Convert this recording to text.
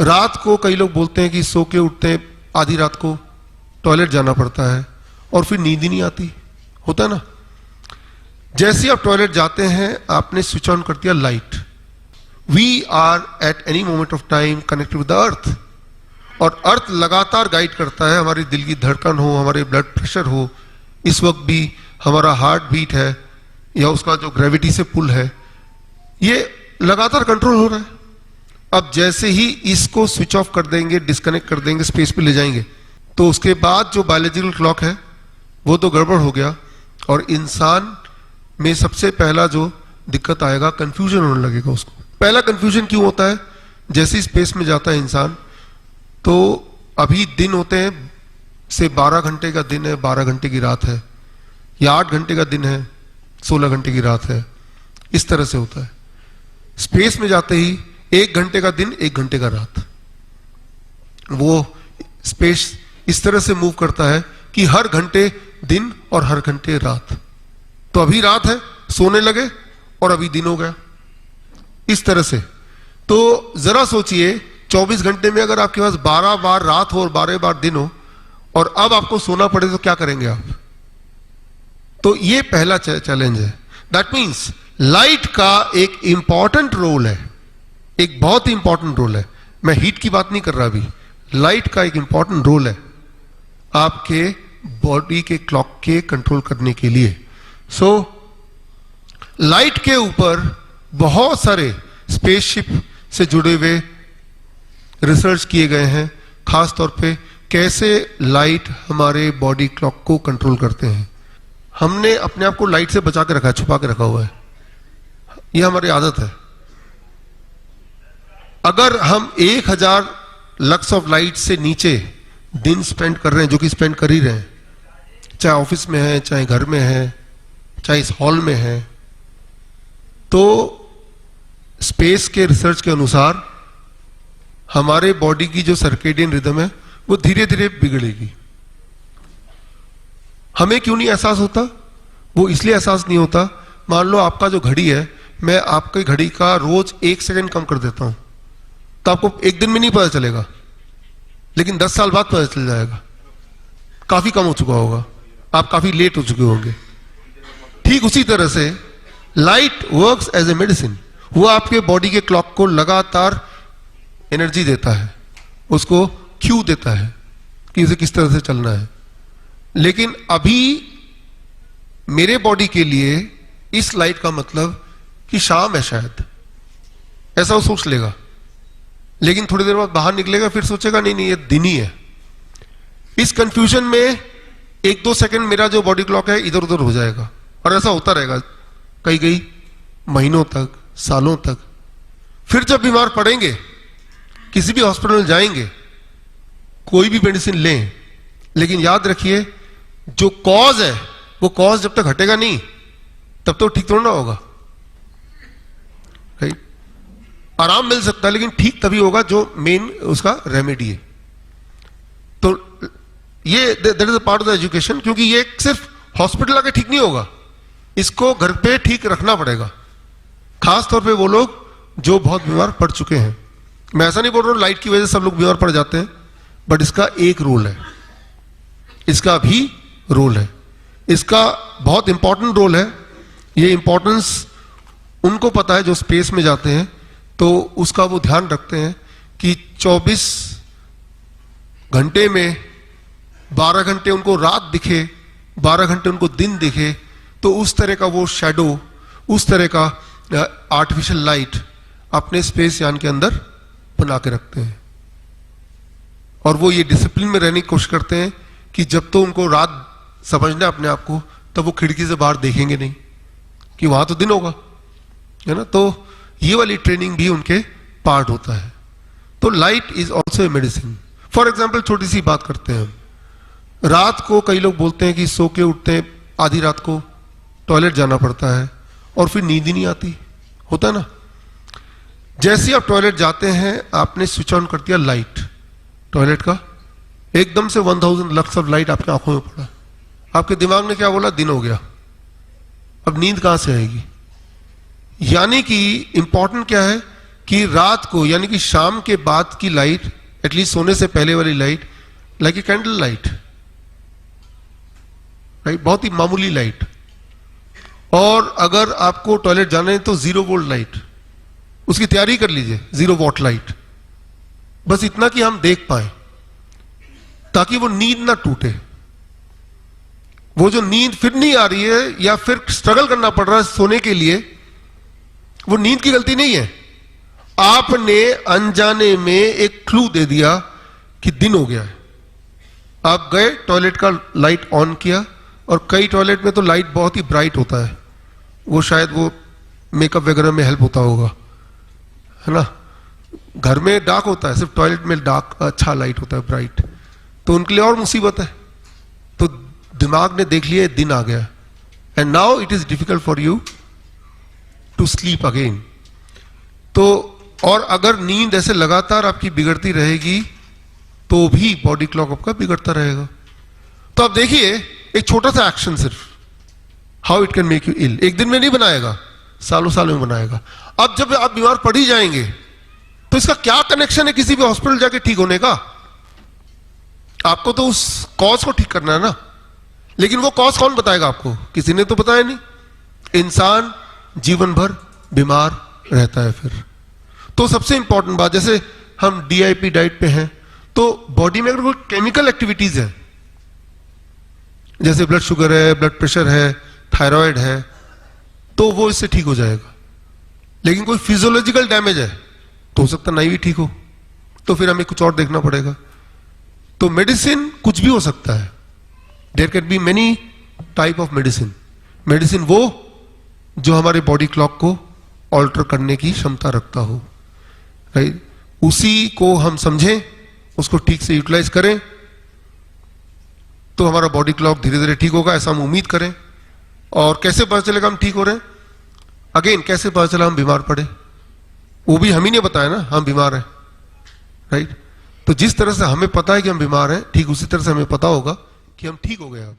रात को कई लोग बोलते हैं कि सो के उठते हैं आधी रात को, टॉयलेट जाना पड़ता है और फिर नींद ही नहीं आती, होता है ना। जैसे आप टॉयलेट जाते हैं आपने स्विच ऑन कर दिया light, we are at any moment of time connected with the earth, और अर्थ लगातार गाइड करता है, हमारी दिल की धड़कन हो, हमारे ब्लड प्रेशर हो, इस वक्त भी हमारा हार्ट बीट है या उसका जो ग्रेविटी से पुल है, ये लगातार कंट्रोल हो रहा है। अब जैसे ही इसको स्विच ऑफ कर देंगे, डिस्कनेक्ट कर देंगे, स्पेस पे ले जाएंगे, तो उसके बाद जो बायोलॉजिकल क्लॉक है वो तो गड़बड़ हो गया, और इंसान में सबसे पहला जो दिक्कत आएगा, कंफ्यूजन होने लगेगा उसको। पहला कंफ्यूजन क्यों होता है? जैसे ही स्पेस में जाता है इंसान, तो अभी दिन होते हैं से 12 घंटे का दिन है, 12 घंटे की रात है, या 8 घंटे का दिन है, 16 घंटे की रात है, इस तरह से होता है। स्पेस में जाते ही 1 घंटे का दिन, 1 घंटे का रात, वो स्पेस इस तरह से मूव करता है कि हर घंटे दिन और हर घंटे रात। तो अभी रात है, सोने लगे, और अभी दिन हो गया, इस तरह से। तो जरा सोचिए, 24 घंटे में अगर आपके पास 12 बार रात हो और 12 बार दिन हो, और अब आपको सोना पड़े, तो क्या करेंगे आप? तो ये पहला चैलेंज है। दैट मीन्स लाइट का एक इंपॉर्टेंट रोल है, एक बहुत ही इंपॉर्टेंट रोल है। मैं हीट की बात नहीं कर रहा अभी, लाइट का एक इंपॉर्टेंट रोल है आपके बॉडी के क्लॉक के कंट्रोल करने के लिए। सो लाइट के ऊपर बहुत सारे स्पेसशिप से जुड़े हुए रिसर्च किए गए हैं, खास तौर पे कैसे लाइट हमारे बॉडी क्लॉक को कंट्रोल करते हैं। हमने अपने आप को लाइट से बचा के रखा है, छुपा के रखा हुआ है, यह हमारी आदत है। अगर हम 1000 लक्स ऑफ लाइट से नीचे दिन स्पेंड कर रहे हैं, जो कि स्पेंड कर ही रहे हैं, चाहे ऑफिस में है, चाहे घर में है, चाहे इस हॉल में है, तो स्पेस के रिसर्च के अनुसार हमारे बॉडी की जो सर्केडियन रिदम है वो धीरे धीरे बिगड़ेगी। हमें क्यों नहीं एहसास होता? वो इसलिए एहसास नहीं होता, मान लो आपका जो घड़ी है, मैं आपकी घड़ी का रोज 1 सेकंड कम कर देता हूं, तो आपको एक दिन में नहीं पता चलेगा, लेकिन 10 साल बाद पता चल जाएगा, काफी कम हो चुका होगा, आप काफी लेट हो चुके होंगे। ठीक उसी तरह से light works as a medicine, वो आपके बॉडी के क्लॉक को लगातार एनर्जी देता है, उसको क्यू देता है कि उसे किस तरह से चलना है। लेकिन अभी मेरे बॉडी के लिए इस लाइट का मतलब कि शाम है, शायद ऐसा वो सोच लेगा, लेकिन थोड़ी देर बाद बाहर निकलेगा, फिर सोचेगा नहीं नहीं ये दिन ही है। इस कंफ्यूजन में 1-2 सेकंड मेरा जो बॉडी क्लॉक है इधर उधर हो जाएगा, और ऐसा होता रहेगा कई महीनों तक, सालों तक। फिर जब बीमार पड़ेंगे, किसी भी हॉस्पिटल में जाएंगे, कोई भी मेडिसिन लें, लेकिन याद रखिए जो कॉज है वो कॉज जब तक हटेगा नहीं तब तो ठीक थोड़ा ना होगा। राइट? आराम मिल सकता है, लेकिन ठीक तभी होगा जो मेन उसका रेमेडी है। तो ये that is a part of the education, क्योंकि ये सिर्फ हॉस्पिटल आके ठीक नहीं होगा, इसको घर पे ठीक रखना पड़ेगा, खास तौर पे वो लोग जो बहुत बीमार पड़ चुके हैं। मैं ऐसा नहीं बोल रहा हूं लाइट की वजह से सब लोग बीमार पड़ जाते हैं, बट इसका एक रोल है, इसका भी रोल है, इसका बहुत इंपॉर्टेंट रोल है। ये इंपॉर्टेंस उनको पता है जो स्पेस में जाते हैं, तो उसका वो ध्यान रखते हैं कि 24 घंटे में 12 घंटे उनको रात दिखे, 12 घंटे उनको दिन दिखे, तो उस तरह का वो शैडो, उस तरह का आर्टिफिशियल लाइट अपने स्पेस यान के अंदर बना के रखते हैं। और वो ये डिसिप्लिन में रहने की कोशिश करते हैं कि जब तो उनको रात समझना अपने आप को, तब वो खिड़की से बाहर देखेंगे नहीं कि वहां तो दिन होगा, है ना। तो ये वाली ट्रेनिंग भी उनके पार्ट होता है। तो light is also a medicine. For example छोटी सी बात करते हैं, रात को कई लोग बोलते हैं कि सो के उठते हैं आधी रात को, टॉयलेट जाना पड़ता है और फिर नींद ही नहीं आती, होता है ना। जैसे ही आप टॉयलेट जाते हैं आपने स्विच ऑन कर दिया लाइट टॉयलेट का, एकदम से 1000 लक्स ऑफ लाइट आपकी आंखों में पड़ा, आपके दिमाग ने क्या बोला? दिन हो गया, अब नींद कहां से आएगी? यानी कि इंपॉर्टेंट क्या है कि रात को यानी कि शाम के बाद की लाइट, एटलीस्ट सोने से पहले वाली light, like a candle light, right, बहुत ही मामूली लाइट। और अगर आपको टॉयलेट जाना है तो 0 वोल्ट लाइट, उसकी तैयारी कर लीजिए, 0 वॉट लाइट, बस इतना कि हम देख पाए, ताकि वो नींद ना टूटे। वो जो नींद फिर नहीं आ रही है या फिर स्ट्रगल करना पड़ रहा है सोने के लिए, वो नींद की गलती नहीं है, आपने अनजाने में एक क्लू दे दिया कि दिन हो गया है। आप गए, टॉयलेट का लाइट ऑन किया, और कई टॉयलेट में तो लाइट बहुत ही ब्राइट होता है, वो शायद वो मेकअप वगैरह में हेल्प होता होगा, है ना। घर में डार्क होता है, सिर्फ टॉयलेट में डार्क अच्छा लाइट होता है, ब्राइट, तो उनके लिए और मुसीबत है। तो दिमाग ने देख लिया दिन आ गया, and now it is difficult for you to sleep again. तो और अगर नींद ऐसे लगातार आपकी बिगड़ती रहेगी तो भी बॉडी क्लॉक आपका बिगड़ता रहेगा। तो आप देखिए, एक छोटा सा एक्शन सिर्फ, how it can make you ill. एक दिन में नहीं बनाएगा, सालों सालों में बनाएगा। अब जब आप बीमार पड़ ही जाएंगे तो इसका क्या कनेक्शन है किसी भी हॉस्पिटल जाके ठीक होने का? आपको तो उस कॉज को ठीक करना है ना, लेकिन वो कॉज कौन बताएगा आपको? किसी ने तो बताया नहीं। इंसान जीवन भर बीमार रहता है फिर। तो सबसे इंपॉर्टेंट बात, जैसे हम डीआईपी डाइट पे हैं, तो बॉडी में अगर कोई केमिकल एक्टिविटीज है, जैसे ब्लड शुगर है, ब्लड प्रेशर है, थायराइड है, तो वो इससे ठीक हो जाएगा। लेकिन कोई फिजियोलॉजिकल डैमेज है तो हो सकता नहीं भी ठीक हो, तो फिर हमें कुछ और देखना पड़ेगा। तो मेडिसिन कुछ भी हो सकता है, there can be many type of medicine. Medicine वो जो हमारे बॉडी क्लॉक को ऑल्टर करने की क्षमता रखता हो, राइट, उसी को हम समझें, उसको ठीक से यूटिलाइज करें, तो हमारा बॉडी क्लॉक धीरे धीरे ठीक होगा, ऐसा हम उम्मीद करें। और कैसे पता चलेगा हम ठीक हो रहे हैं? अगेन, कैसे पता चला हम बीमार पड़े? वो भी हम ही ने बताया ना हम बीमार हैं, राइट। तो जिस तरह से हमें पता है कि हम बीमार हैं, ठीक उसी तरह से हमें पता होगा कि हम ठीक हो गए अब।